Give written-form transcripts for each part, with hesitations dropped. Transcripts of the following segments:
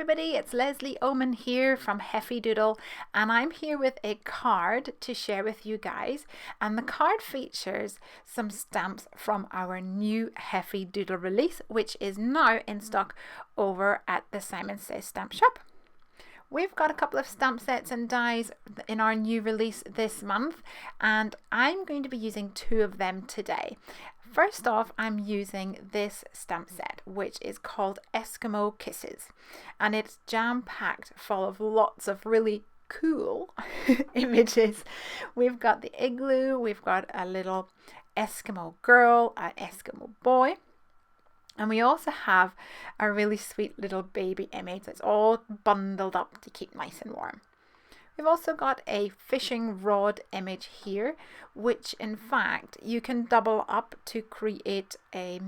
everybody, it's Lesley Oman here from Heffy Doodle, and I'm here with a card to share with you guys, and the card features some stamps from our new Heffy Doodle release, which is now in stock over at the Simon Says Stamp Shop. We've got a couple of stamp sets and dies in our new release this month, and I'm going to be using two of them today. First off, I'm using this stamp set, which is called Eskimo Kisses, and it's jam-packed full of lots of really cool images. We've got the igloo, we've got a little Eskimo girl, an Eskimo boy, and we also have a really sweet little baby image that's all bundled up to keep nice and warm. We've also got a fishing rod image here, which in fact you can double up to create a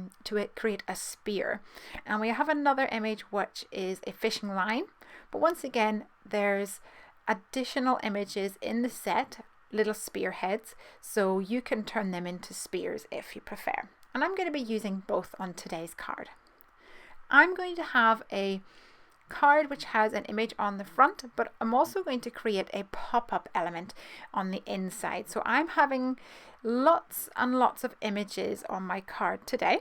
spear. And we have another image which is a fishing line, but once again there's additional images in the set, little spearheads, so you can turn them into spears if you prefer. And I'm going to be using both on today's card. I'm going to have a card which has an image on the front, but I'm also going to create a pop-up element on the inside. So I'm having lots and lots of images on my card today.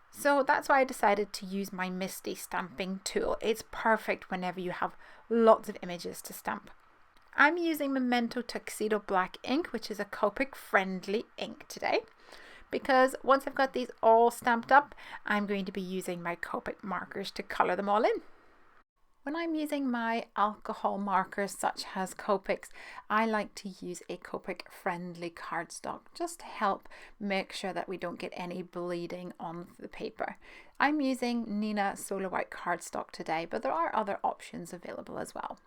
So that's why I decided to use my MISTI stamping tool. It's perfect whenever you have lots of images to stamp. I'm using Memento TUXEDO black ink, which is a Copic friendly ink today, because once I've got these all stamped up, I'm going to be using my Copic markers to colour them all in. When I'm using my alcohol markers such as Copics, I like to use a Copic friendly cardstock just to help make sure that we don't get any bleeding on the paper. I'm using Neenah Solar White cardstock today, but there are other options available as well.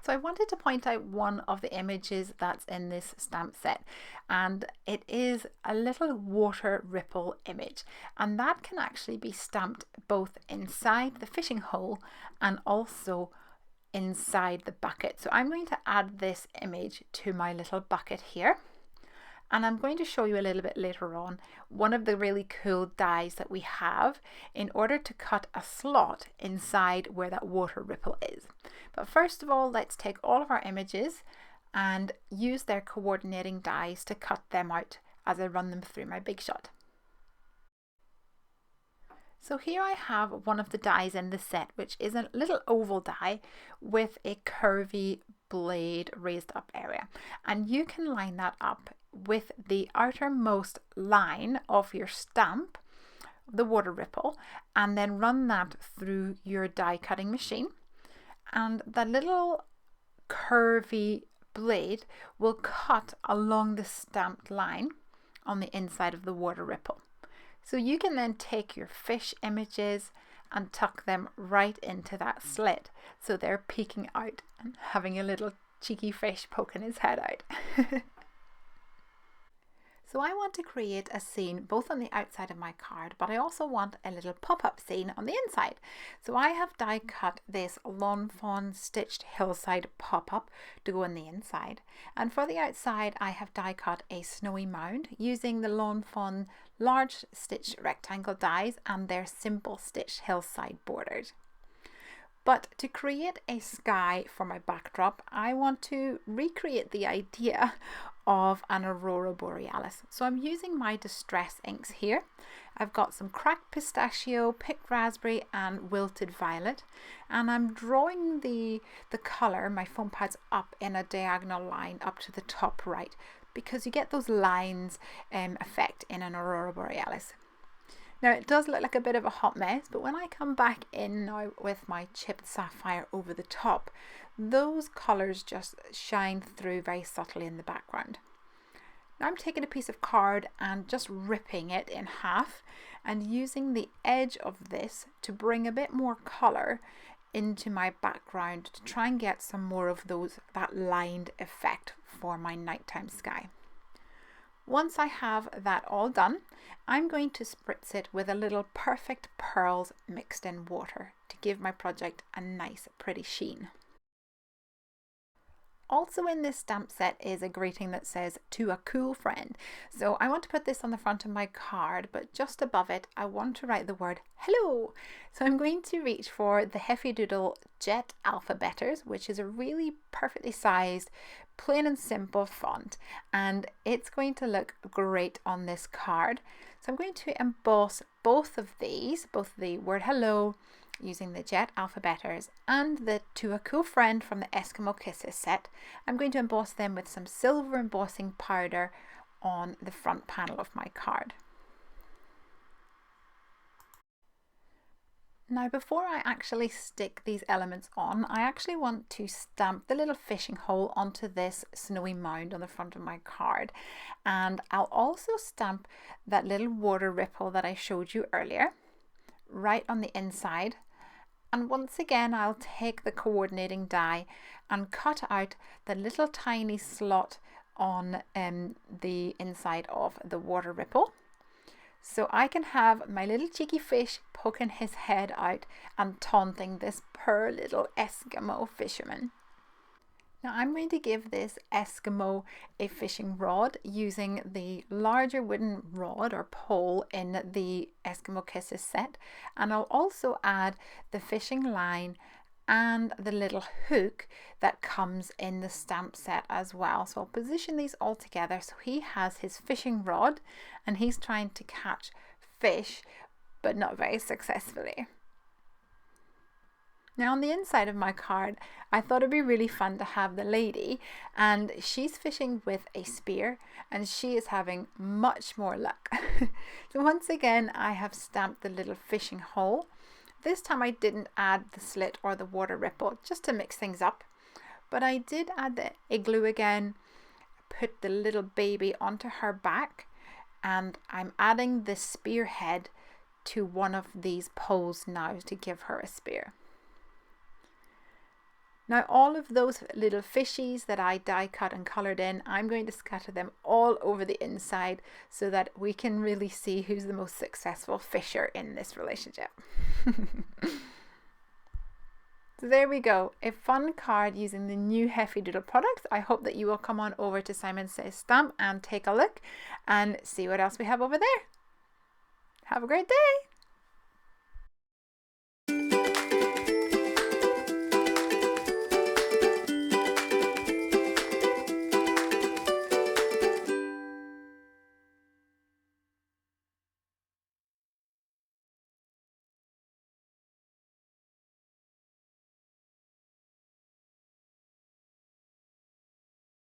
So I wanted to point out one of the images that's in this stamp set, and it is a little water ripple image, and that can actually be stamped both inside the fishing hole and also inside the bucket. So I'm going to add this image to my little bucket here, and I'm going to show you a little bit later on one of the really cool dies that we have in order to cut a slot inside where that water ripple is. But first of all, let's take all of our images and use their coordinating dies to cut them out as I run them through my Big Shot. So here I have one of the dies in the set, which is a little oval die with a curvy blade raised up area, and you can line that up with the outermost line of your stamp, the water ripple, and then run that through your die cutting machine, and the little curvy blade will cut along the stamped line on the inside of the water ripple. So you can then take your fish images and tuck them right into that slit, so they're peeking out and having a little cheeky fish poking his head out. So I want to create a scene both on the outside of my card, but I also want a little pop-up scene on the inside. So I have die cut this Lawn Fawn stitched hillside pop-up to go on the inside. And for the outside, I have die cut a snowy mound using the Lawn Fawn large stitched rectangle dies and their simple stitched hillside borders. But to create a sky for my backdrop, I want to recreate the idea of an aurora borealis. So I'm using my distress inks here. I've got some cracked pistachio, picked raspberry and wilted violet, and I'm drawing the colour, my foam pads, up in a diagonal line up to the top right, because you get those lines effect in an aurora borealis. Now it does look like a bit of a hot mess, but when I come back in now with my chipped sapphire over the top, those colours just shine through very subtly in the background. Now I'm taking a piece of card and just ripping it in half and using the edge of this to bring a bit more colour into my background to try and get some more of that lined effect for my nighttime sky. Once I have that all done, I'm going to spritz it with a little Perfect Pearls mixed in water to give my project a nice pretty sheen. Also in this stamp set is a greeting that says, "To a cool friend." So I want to put this on the front of my card, but just above it I want to write the word hello. So I'm going to reach for the Heffy Doodle Jet Alphabeters, which is a really perfectly sized, plain and simple font, and it's going to look great on this card. So I'm going to emboss both of these, both the word hello using the Jet Alphabeters and the "To a Cool Friend" from the Eskimo Kisses set. I'm going to emboss them with some silver embossing powder on the front panel of my card. Now before I actually stick these elements on, I actually want to stamp the little fishing hole onto this snowy mound on the front of my card. And I'll also stamp that little water ripple that I showed you earlier right on the inside. And once again I'll take the coordinating die and cut out the little tiny slot on the inside of the water ripple, so I can have my little cheeky fish poking his head out and taunting this poor little Eskimo fisherman. Now I'm going to give this Eskimo a fishing rod using the larger wooden rod or pole in the Eskimo Kisses set, and I'll also add the fishing line and the little hook that comes in the stamp set as well. So I'll position these all together so he has his fishing rod and he's trying to catch fish, but not very successfully. Now on the inside of my card, I thought it'd be really fun to have the lady, and she's fishing with a spear and she is having much more luck. So once again I have stamped the little fishing hole. This time I didn't add the slit or the water ripple, just to mix things up, but I did add the igloo again, put the little baby onto her back, and I'm adding the spearhead to one of these poles now to give her a spear. Now all of those little fishies that I die cut and coloured in, I'm going to scatter them all over the inside so that we can really see who's the most successful fisher in this relationship. So there we go, a fun card using the new Heffy Doodle products. I hope that you will come on over to Simon Says Stamp and take a look and see what else we have over there. Have a great day!